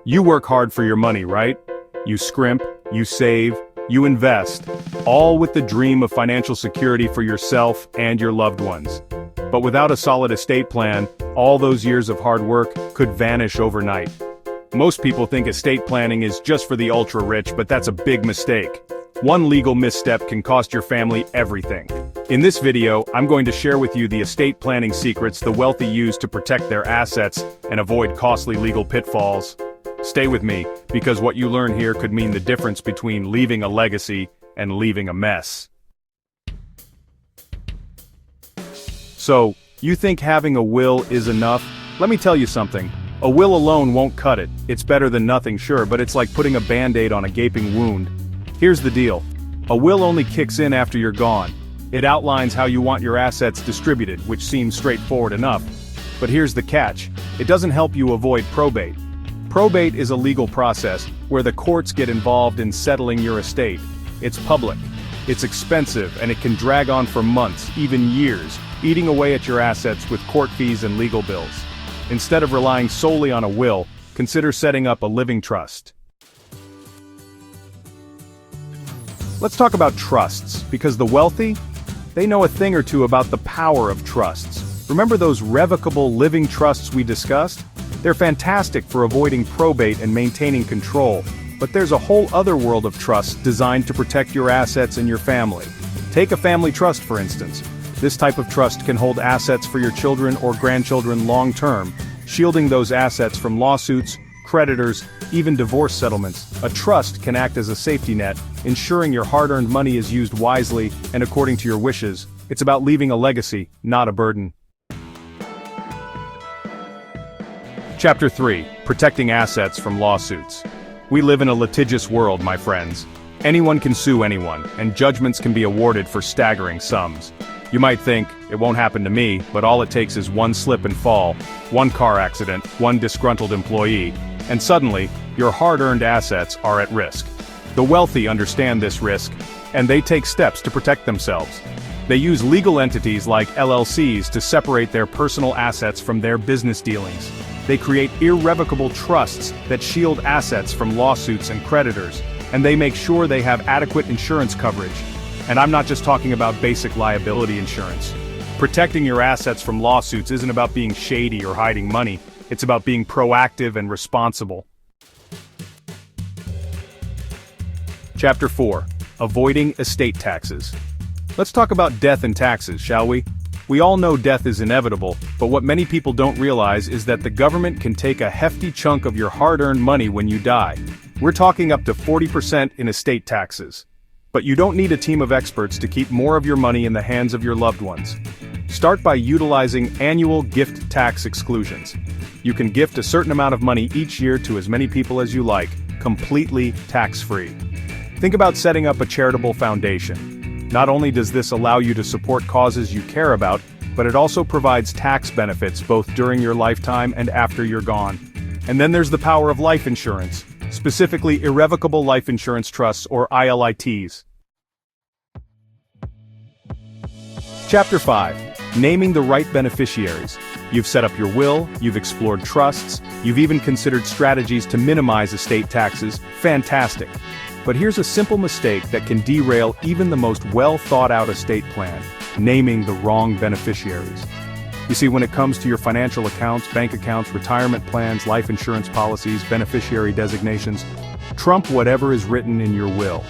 You work hard for your money, right? You scrimp, you save, you invest, all with the dream of financial security for yourself and your loved ones. But without a solid estate plan, all those years of hard work could vanish overnight. Most people think estate planning is just for the ultra-rich, but that's a big mistake. One legal misstep can cost your family everything. In this video, I'm going to share with you the estate planning secrets the wealthy use to protect their assets and avoid costly legal pitfalls. Stay with me, because what you learn here could mean the difference between leaving a legacy and leaving a mess. So, you think having a will is enough? Let me tell you something. A will alone won't cut it. It's better than nothing, sure, but it's like putting a band-aid on a gaping wound. Here's the deal. A will only kicks in after you're gone. It outlines how you want your assets distributed, which seems straightforward enough. But here's the catch. It doesn't help you avoid probate. Probate is a legal process where the courts get involved in settling your estate. It's public, it's expensive, and it can drag on for months, even years, eating away at your assets with court fees and legal bills. Instead of relying solely on a will, consider setting up a living trust. Let's talk about trusts, because the wealthy, they know a thing or two about the power of trusts. Remember those revocable living trusts we discussed? They're fantastic for avoiding probate and maintaining control, but there's a whole other world of trusts designed to protect your assets and your family. Take a family trust, for instance. This type of trust can hold assets for your children or grandchildren long-term, shielding those assets from lawsuits, creditors, even divorce settlements. A trust can act as a safety net, ensuring your hard-earned money is used wisely and according to your wishes. It's about leaving a legacy, not a burden. Chapter 3. Protecting assets from lawsuits. We live in a litigious world, my friends. Anyone can sue anyone, and judgments can be awarded for staggering sums. You might think, it won't happen to me, but all it takes is one slip and fall, one car accident, one disgruntled employee, and suddenly, your hard-earned assets are at risk. The wealthy understand this risk, and they take steps to protect themselves. They use legal entities like LLCs to separate their personal assets from their business dealings. They create irrevocable trusts that shield assets from lawsuits and creditors, and they make sure they have adequate insurance coverage. And I'm not just talking about basic liability insurance. Protecting your assets from lawsuits isn't about being shady or hiding money, it's about being proactive and responsible. Chapter 4. Avoiding estate taxes. Let's talk about death and taxes, shall we? We all know death is inevitable, but what many people don't realize is that the government can take a hefty chunk of your hard-earned money when you die. We're talking up to 40% in estate taxes. But you don't need a team of experts to keep more of your money in the hands of your loved ones. Start by utilizing annual gift tax exclusions. You can gift a certain amount of money each year to as many people as you like, completely tax-free. Think about setting up a charitable foundation. Not only does this allow you to support causes you care about, but it also provides tax benefits both during your lifetime and after you're gone. And then there's the power of life insurance, specifically irrevocable life insurance trusts or ILITs. Chapter 5. Naming the right beneficiaries. You've set up your will, you've explored trusts, you've even considered strategies to minimize estate taxes. Fantastic. But here's a simple mistake that can derail even the most well-thought-out estate plan: naming the wrong beneficiaries. You see, when it comes to your financial accounts, bank accounts, retirement plans, life insurance policies, beneficiary designations, trump whatever is written in your will.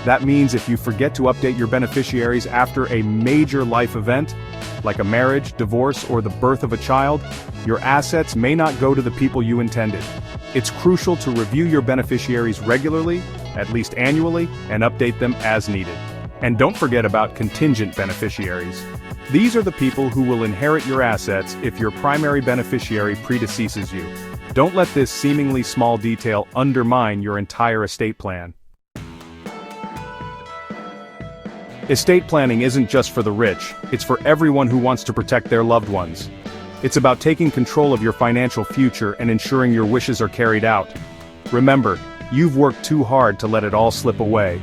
That means if you forget to update your beneficiaries after a major life event, like a marriage, divorce, or the birth of a child, your assets may not go to the people you intended. It's crucial to review your beneficiaries regularly, at least annually, and update them as needed. And don't forget about contingent beneficiaries. These are the people who will inherit your assets if your primary beneficiary predeceases you. Don't let this seemingly small detail undermine your entire estate plan. Estate planning isn't just for the rich, it's for everyone who wants to protect their loved ones. It's about taking control of your financial future and ensuring your wishes are carried out. Remember, you've worked too hard to let it all slip away.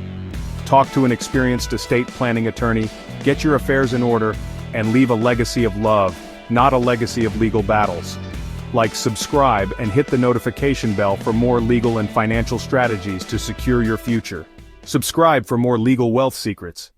Talk to an experienced estate planning attorney, get your affairs in order, and leave a legacy of love, not a legacy of legal battles. Like, subscribe, and hit the notification bell for more legal and financial strategies to secure your future. Subscribe for more legal wealth secrets.